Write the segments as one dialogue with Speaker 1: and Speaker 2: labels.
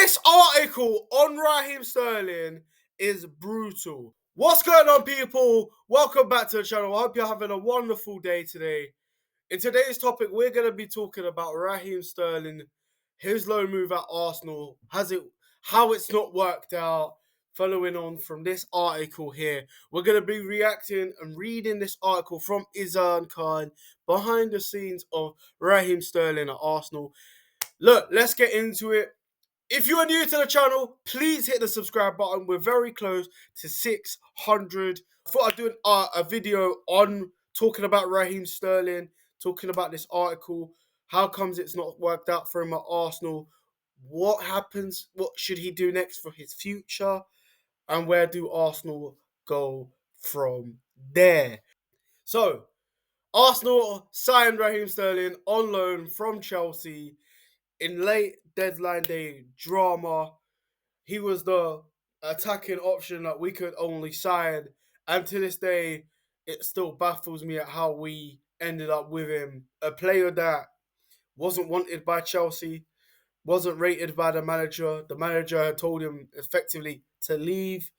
Speaker 1: This article on Raheem Sterling is brutal. What's going on, people? Welcome back to the channel. I hope you're having a wonderful day today. In today's topic, we're going to be talking about Raheem Sterling, his loan move at Arsenal, how it's not worked out. Following on from this article here, we're going to be reacting and reading this article from Izan Khan behind the scenes of Raheem Sterling at Arsenal. Look, let's get into it. If you are new to the channel, please hit the subscribe button. We're very close to 600. I thought I'd do a video on talking about Raheem Sterling, talking about this article. How comes it's not worked out for him at Arsenal? What happens? What should he do next for his future? And where do Arsenal go from there? So, Arsenal signed Raheem Sterling on loan from Chelsea in late deadline day drama. He was the attacking option that we could only sign. And to this day, it still baffles me at how we ended up with him. A player that wasn't wanted by Chelsea, wasn't rated by the manager. The manager had told him effectively to leave.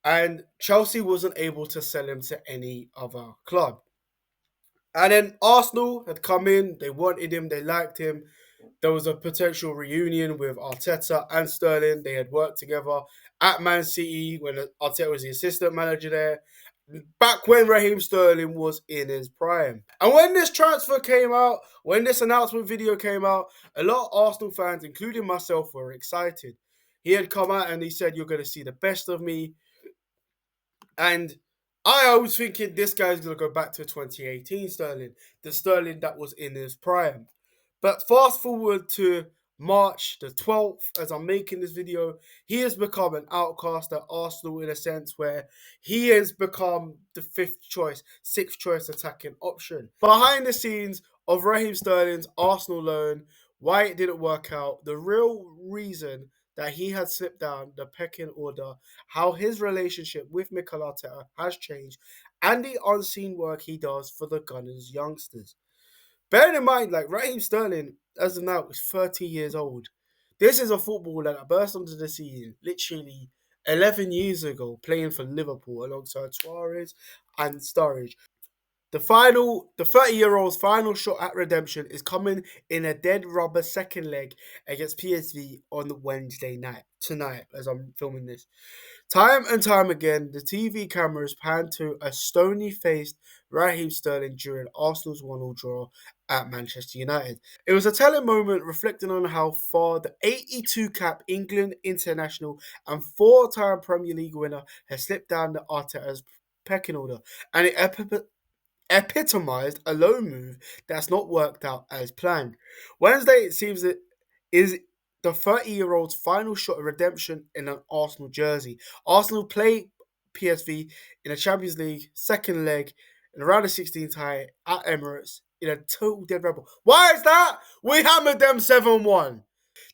Speaker 1: And Chelsea wasn't able to sell him to any other club. And then Arsenal had come in, they wanted him, they liked him. There was a potential reunion with Arteta and Sterling. They had worked together at Man City when Arteta was the assistant manager there, back when Raheem Sterling was in his prime. And when this transfer came out, when this announcement video came out, a lot of Arsenal fans, including myself, were excited. He had come out and he said, "You're going to see the best of me." And I was thinking this guy's going to go back to 2018 Sterling, the Sterling that was in his prime. But fast forward to March the 12th, as I'm making this video, he has become an outcast at Arsenal in a sense where he has become the sixth choice attacking option. Behind the scenes of Raheem Sterling's Arsenal loan, why it didn't work out, the real reason that he had slipped down the pecking order, how his relationship with Mikel Arteta has changed, and the unseen work he does for the Gunners youngsters. Bearing in mind, like, Raheem Sterling, as of now, is 30 years old. This is a footballer that burst onto the scene literally 11 years ago, playing for Liverpool alongside Suarez and Sturridge. The 30-year-old's final shot at redemption is coming in a dead rubber second leg against PSV on Wednesday night, tonight, as I'm filming this. Time and time again, the TV cameras pan to a stony-faced Raheem Sterling during Arsenal's 1-1 draw at Manchester United. It was a telling moment reflecting on how far the 82-cap England international and four-time Premier League winner has slipped down the Arteta's pecking order, and it epitomized a loan move that's not worked out as planned. Wednesday, it seems, that is the 30-year-old's final shot of redemption in an Arsenal jersey. Arsenal play PSV in a Champions League second leg in around the 16th tie at Emirates in a total dead rebel. Why is that? We hammered them 7-1.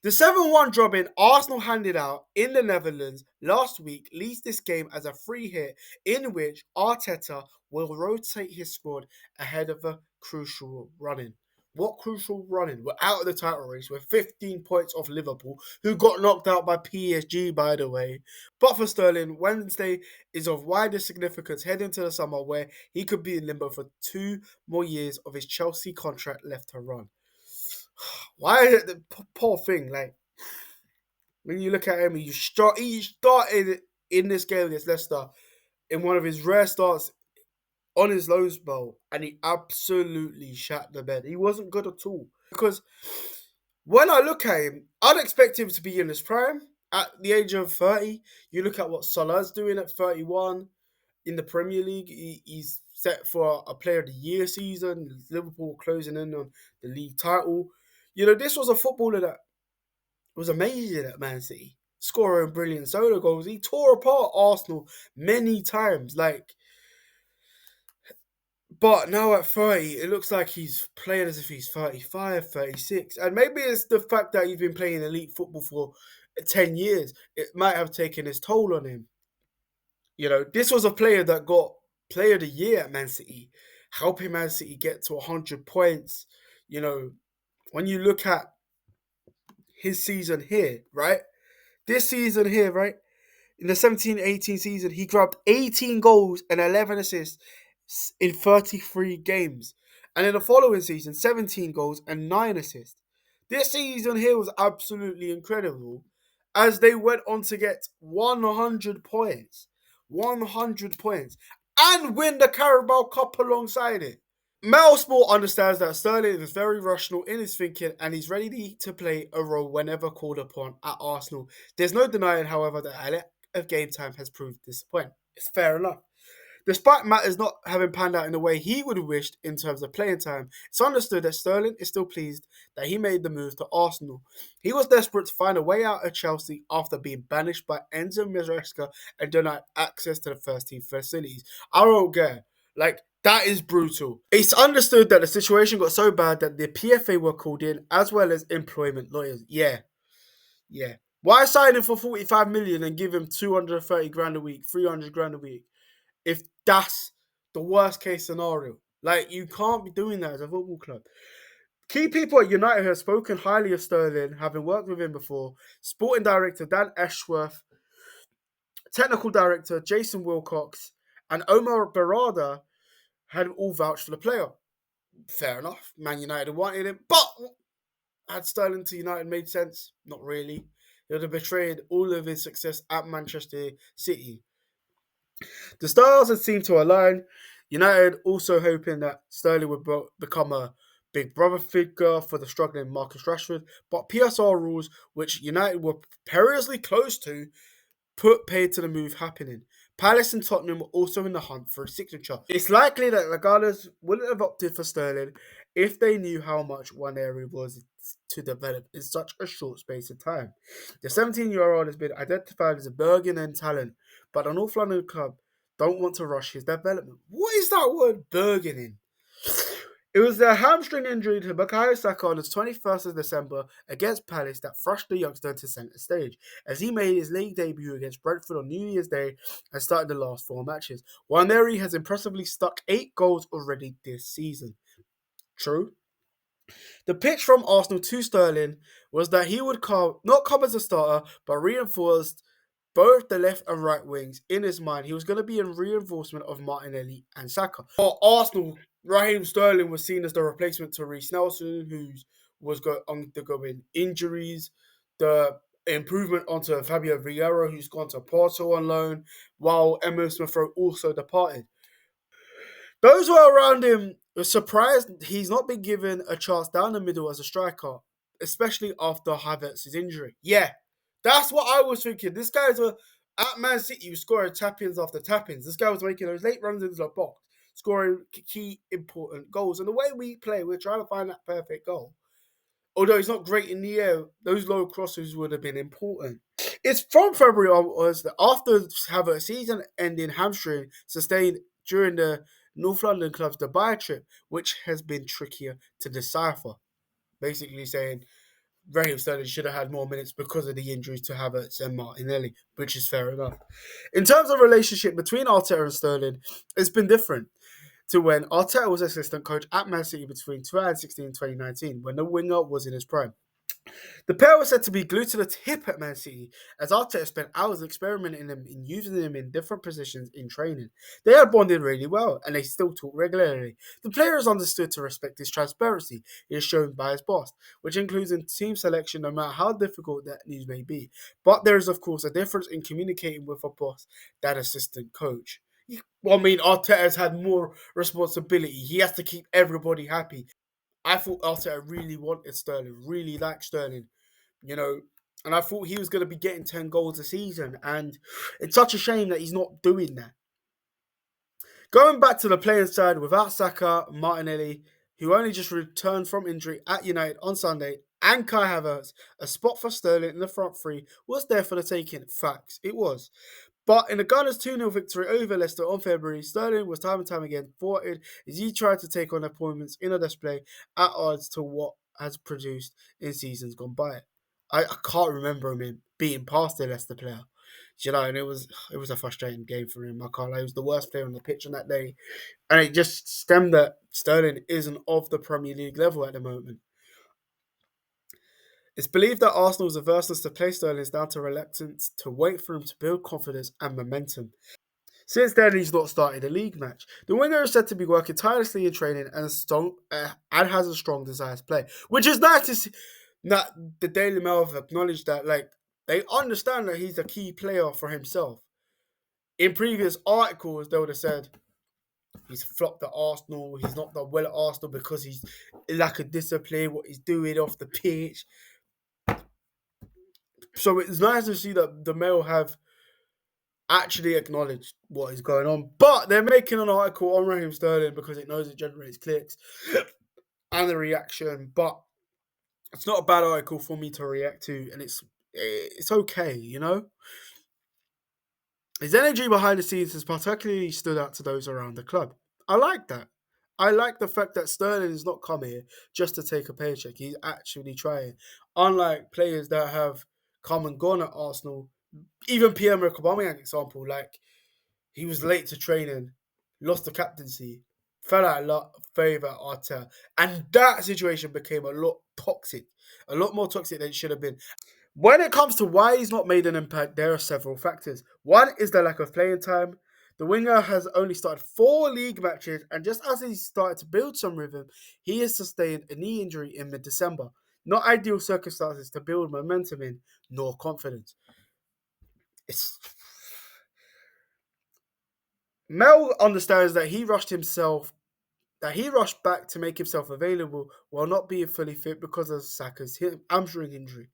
Speaker 1: The 7-1 drubbing Arsenal handed out in the Netherlands last week leads this game as a free hit in which Arteta will rotate his squad ahead of a crucial run-in. What crucial run-in? We're out of the title race. We're 15 points off Liverpool, who got knocked out by PSG, by the way. But for Sterling, Wednesday is of wider significance heading to the summer where he could be in limbo for 2 more years of his Chelsea contract left to run. Why is it the poor thing? Like, when you look at him, he started in this game against Leicester in one of his rare starts on his loan spell, and he absolutely shat the bed. He wasn't good at all. Because when I look at him, I'd expect him to be in his prime at the age of 30. You look at what Salah's doing at 31 in the Premier League. He's set for a Player of the Year season. Liverpool closing in on the league title. You know, this was a footballer that was amazing at Man City, scoring brilliant solo goals. He tore apart Arsenal many times. But now at 30, it looks like he's playing as if he's 35, 36. And maybe it's the fact that he's been playing elite football for 10 years. It might have taken its toll on him. You know, this was a player that got Player of the Year at Man City, helping Man City get to 100 points. You know, when you look at his season here, right? This season here, right? In the 17-18 season, he grabbed 18 goals and 11 assists in 33 games. And in the following season, 17 goals and 9 assists. This season here was absolutely incredible as they went on to get 100 points. 100 points. And win the Carabao Cup alongside it. Mel Sport understands that Sterling is very rational in his thinking and he's ready to play a role whenever called upon at Arsenal. There's no denying, however, that a lack of game time has proved disappointing. It's fair enough. Despite matters not having panned out in the way he would have wished in terms of playing time, it's understood that Sterling is still pleased that he made the move to Arsenal. He was desperate to find a way out of Chelsea after being banished by Enzo Maresca and denied access to the first team facilities. I don't care. Like, that is brutal. It's understood that the situation got so bad that the PFA were called in as well as employment lawyers. Yeah. Why sign him for 45 million and give him 230 grand a week, 300 grand a week? If that's the worst case scenario. Like, you can't be doing that as a football club. Key people at United have spoken highly of Sterling, having worked with him before. Sporting director Dan Ashworth, technical director Jason Wilcox, and Omar Barada had all vouched for the player. Fair enough. Man United wanted him, but had Sterling to United made sense? Not really. He would have betrayed all of his success at Manchester City. The stars had seemed to align. United also hoping that Sterling would become a big brother figure for the struggling Marcus Rashford, but PSR rules, which United were perilously close to, put paid to the move happening. Palace and Tottenham were also in the hunt for a signature. It's likely that the Gunners wouldn't have opted for Sterling if they knew how much one area was to develop in such a short space of time. The 17-year-old has been identified as a bargain talent, but an North London club don't want to rush his development. What is that word, bargaining? It was a hamstring injury to Bukayo Saka on the 21st of December against Palace that thrust the youngster to centre stage, as he made his league debut against Brentford on New Year's Day and started the last 4 matches. Waneri has impressively stuck 8 goals already this season. True. The pitch from Arsenal to Sterling was that he would not come as a starter, but reinforced both the left and right wings. In his mind, he was going to be a reinforcement of Martinelli and Saka. For Arsenal, Raheem Sterling was seen as the replacement to Reece Nelson, who was undergoing injuries. The improvement onto Fabio Vieira, who's gone to Porto on loan, while Emile Smith-Rowe also departed. Those who are around him were surprised he's not been given a chance down the middle as a striker, especially after Havertz's injury. Yeah, that's what I was thinking. This guy's at Man City, he was scoring tap-ins after tap-ins. This guy was making those late runs into the box, scoring key important goals. And the way we play, we're trying to find that perfect goal. Although he's not great in the air, those low crosses would have been important. It's from February onwards that after have a season-ending hamstring sustained during the North London club's Dubai trip, which has been trickier to decipher. Basically saying Raheem Sterling should have had more minutes because of the injuries to Havertz and Martinelli, which is fair enough. In terms of relationship between Arteta and Sterling, it's been different to when Arteta was assistant coach at Man City between 2016 and 2019, when the winger was in his prime. The pair were said to be glued to the hip at Man City, as Arteta spent hours experimenting them in using them in different positions in training. They had bonded really well, and they still talk regularly. The player is understood to respect his transparency he is shown by his boss, which includes in team selection no matter how difficult that news may be. But there is, of course, a difference in communicating with a boss than assistant coach. Well, I mean, Arteta has had more responsibility. He has to keep everybody happy. I thought Arteta really wanted Sterling, really liked Sterling, you know, and I thought he was going to be getting 10 goals a season, and it's such a shame that he's not doing that. Going back to the playing side, without Saka, Martinelli, who only just returned from injury at United on Sunday, and Kai Havertz, a spot for Sterling in the front three was there for the taking. Facts, it was. But in the Gunners' 2-0 victory over Leicester on February, Sterling was time and time again thwarted as he tried to take on opponents in a display at odds to what has produced in seasons gone by. I can't remember him beating past the Leicester player. And it was a frustrating game for him. I can't lie. He was the worst player on the pitch on that day. And it just stemmed that Sterling isn't of the Premier League level at the moment. It's believed that Arsenal's averseness to play Sterling is down to reluctance to wait for him to build confidence and momentum. Since then, he's not started a league match. The winger is said to be working tirelessly in training and has a strong desire to play, which is nice to see. That the Daily Mail have acknowledged that, like, they understand that he's a key player for himself. In previous articles, they would have said he's flopped at Arsenal. He's not done well at Arsenal because he's lack of discipline. What he's doing off the pitch. So it's nice to see that the Mail have actually acknowledged what is going on. But they're making an article on Raheem Sterling because it knows it generates clicks and the reaction. But it's not a bad article for me to react to, and it's okay, you know. His energy behind the scenes has particularly stood out to those around the club. I like that. I like the fact that Sterling has not come here just to take a paycheck. He's actually trying. Unlike players that have come and gone at Arsenal, even Pierre-Emerick Aubameyang example, like he was late to training, lost the captaincy, fell out of favour at Arteta, and that situation became a lot toxic, a lot more toxic than it should have been. When it comes to why he's not made an impact, there are several factors. One is the lack of playing time. The winger has only started 4 league matches, and just as he started to build some rhythm, he has sustained a knee injury in mid-December. Not ideal circumstances to build momentum in, nor confidence. It's Mel understands that he rushed back to make himself available while not being fully fit because of Saka's hamstring injury,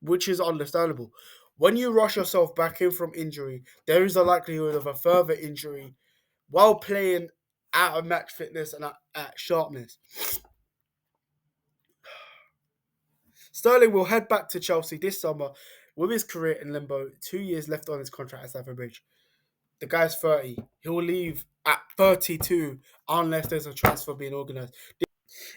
Speaker 1: which is understandable. When you rush yourself back in from injury, there is a likelihood of a further injury while playing out of match fitness and at sharpness. Sterling will head back to Chelsea this summer with his career in limbo, 2 years left on his contract at Stamford Bridge. The guy's 30. He'll leave at 32 unless there's a transfer being organised.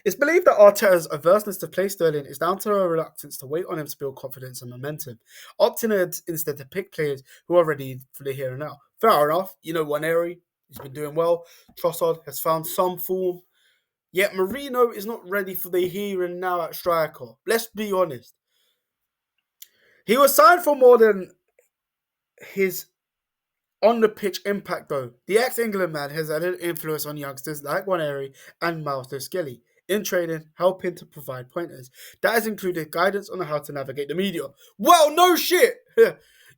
Speaker 1: It's believed that Arteta's averseness to play Sterling is down to a reluctance to wait on him to build confidence and momentum, opting instead to pick players who are ready for the here and now. Fair enough, Waneri, he's been doing well. Trossard has found some form, yet Marino is not ready for the here and now at striker. Let's be honest. He was signed for more than his on the pitch impact, though. The ex-England man has had an influence on youngsters like Waneri and Miles Skelly in training, helping to provide pointers. That has included guidance on how to navigate the media. Well, no shit!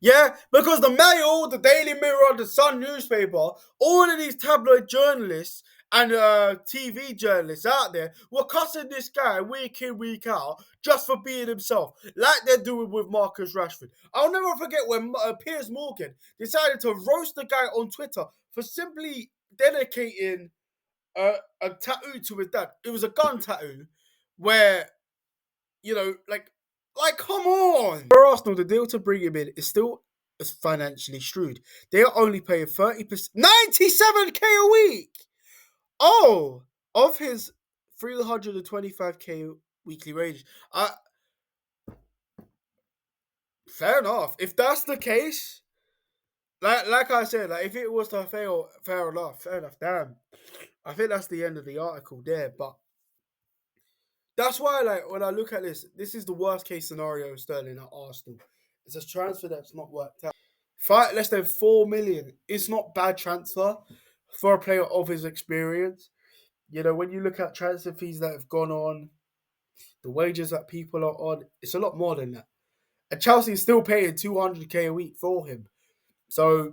Speaker 1: Yeah, because the Mail, the Daily Mirror, the Sun newspaper, all of these tabloid journalists and TV journalists out there were cussing this guy week in, week out just for being himself, like they're doing with Marcus Rashford. I'll never forget when Piers Morgan decided to roast the guy on Twitter for simply dedicating a tattoo to his dad. It was a gun tattoo where, like, come on. For Arsenal, the deal to bring him in is still financially shrewd. They are only paying 30%, 97k a week. Oh, of his 325k weekly wage. Fair enough. If that's the case, like I said, like if it was to fail, fair enough. Damn. I think that's the end of the article there, but that's why, like, when I look at this is the worst case scenario of Sterling at Arsenal. It's a transfer that's not worked out. Fight less than 4 million. It's not bad transfer for a player of his experience. When you look at transfer fees that have gone on, the wages that people are on, it's a lot more than that. And Chelsea is still paying 200k a week for him. So,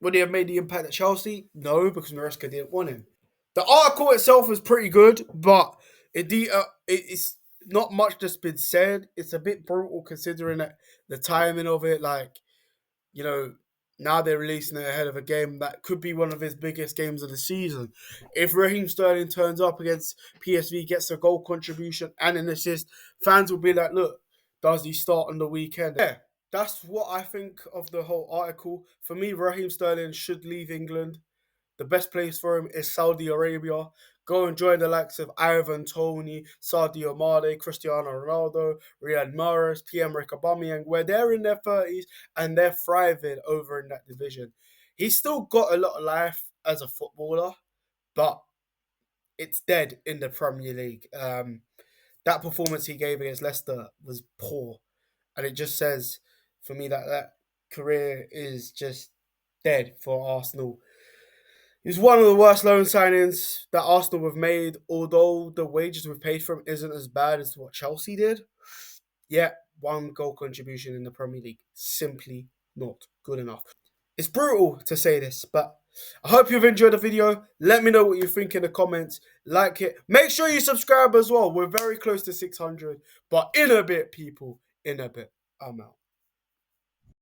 Speaker 1: would he have made the impact at Chelsea? No, because Maresca didn't want him. The article itself was pretty good, but it's not much that's been said. It's a bit brutal considering that the timing of it. Like, now they're releasing it ahead of a game that could be one of his biggest games of the season. If Raheem Sterling turns up against PSV, gets a goal contribution and an assist, fans will be like, look, does he start on the weekend? Yeah, that's what I think of the whole article. For me, Raheem Sterling should leave England. The best place for him is Saudi Arabia. Go and join the likes of Ivan Toney, Sadio Mane, Cristiano Ronaldo, Riyad Mahrez, Pierre-Emerick Aubameyang, where they're in their 30s and they're thriving over in that division. He's still got a lot of life as a footballer, but it's dead in the Premier League. that performance he gave against Leicester was poor. And it just says for me that career is just dead for Arsenal. He's one of the worst loan signings that Arsenal have made, although the wages we've paid for him isn't as bad as what Chelsea did. Yet, one goal contribution in the Premier League. Simply not good enough. It's brutal to say this, but I hope you've enjoyed the video. Let me know what you think in the comments. Like it. Make sure you subscribe as well. We're very close to 600. But in a bit, people. In a bit. I'm out.